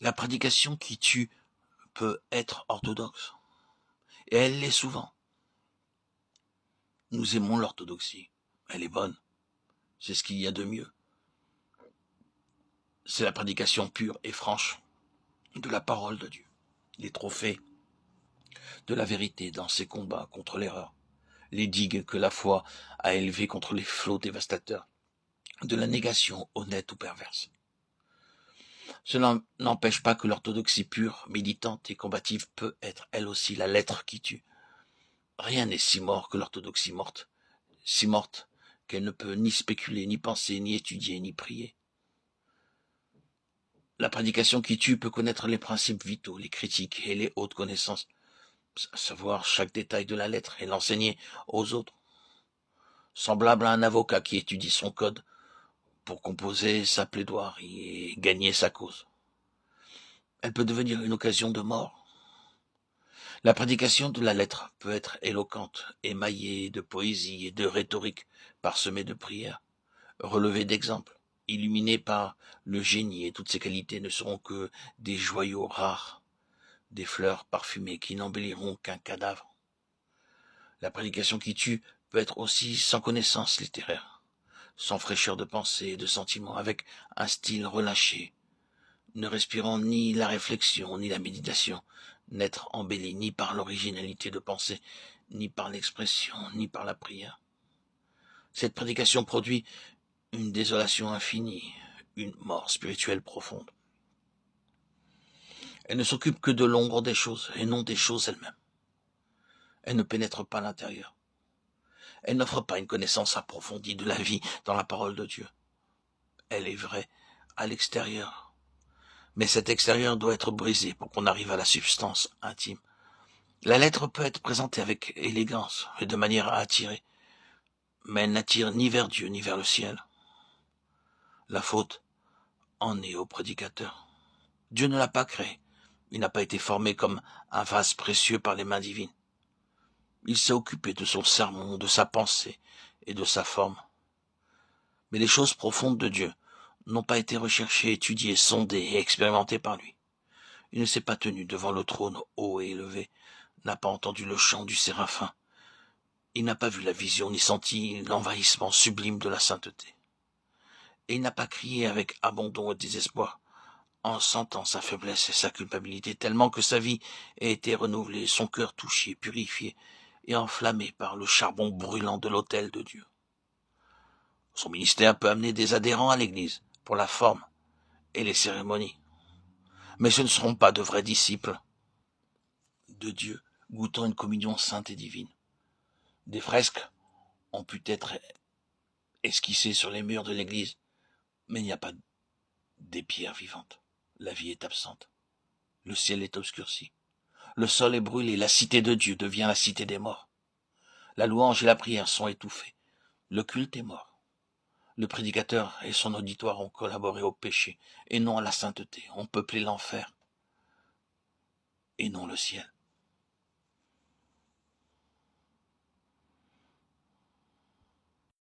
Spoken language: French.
La prédication qui tue peut être orthodoxe, et elle l'est souvent. Nous aimons l'orthodoxie, elle est bonne, c'est ce qu'il y a de mieux. C'est la prédication pure et franche de la parole de Dieu, les trophées de la vérité dans ses combats contre l'erreur, les digues que la foi a élevées contre les flots dévastateurs de la négation honnête ou perverse. Cela n'empêche pas que l'orthodoxie pure, militante et combative peut être elle aussi la lettre qui tue. Rien n'est si mort que l'orthodoxie morte, si morte qu'elle ne peut ni spéculer, ni penser, ni étudier, ni prier. La prédication qui tue peut connaître les principes vitaux, les critiques et les hautes connaissances, à savoir chaque détail de la lettre et l'enseigner aux autres, semblable à un avocat qui étudie son code pour composer sa plaidoirie et gagner sa cause. Elle peut devenir une occasion de mort. La prédication de la lettre peut être éloquente, émaillée de poésie et de rhétorique, parsemée de prières, relevée d'exemples, illuminée par le génie, et toutes ces qualités ne seront que des joyaux rares, des fleurs parfumées qui n'embelliront qu'un cadavre. La prédication qui tue peut être aussi sans connaissance littéraire, sans fraîcheur de pensée et de sentiment, avec un style relâché, ne respirant ni la réflexion ni la méditation, n'être embelli ni par l'originalité de pensée, ni par l'expression, ni par la prière. Cette prédication produit une désolation infinie, une mort spirituelle profonde. Elle ne s'occupe que de l'ombre des choses et non des choses elles-mêmes. Elle ne pénètre pas l'intérieur. Elle n'offre pas une connaissance approfondie de la vie dans la parole de Dieu. Elle est vraie à l'extérieur. Mais cet extérieur doit être brisé pour qu'on arrive à la substance intime. La lettre peut être présentée avec élégance et de manière à attirer, mais elle n'attire ni vers Dieu ni vers le ciel. La faute en est au prédicateur. Dieu ne l'a pas créé. Il n'a pas été formé comme un vase précieux par les mains divines. Il s'est occupé de son sermon, de sa pensée et de sa forme. Mais les choses profondes de Dieu n'ont pas été recherchées, étudiées, sondées et expérimentées par lui. Il ne s'est pas tenu devant le trône haut et élevé, n'a pas entendu le chant du séraphin. Il n'a pas vu la vision ni senti l'envahissement sublime de la sainteté. Et il n'a pas crié avec abandon et désespoir, en sentant sa faiblesse et sa culpabilité, tellement que sa vie a été renouvelée, son cœur touché, purifié et enflammé par le charbon brûlant de l'autel de Dieu. Son ministère peut amener des adhérents à l'Église pour la forme et les cérémonies, mais ce ne seront pas de vrais disciples de Dieu, goûtant une communion sainte et divine. Des fresques ont pu être esquissées sur les murs de l'église, mais il n'y a pas des pierres vivantes. La vie est absente. Le ciel est obscurci. Le sol est brûlé. La cité de Dieu devient la cité des morts. La louange et la prière sont étouffées. Le culte est mort. Le prédicateur et son auditoire ont collaboré au péché et non à la sainteté, ont peuplé l'enfer et non le ciel.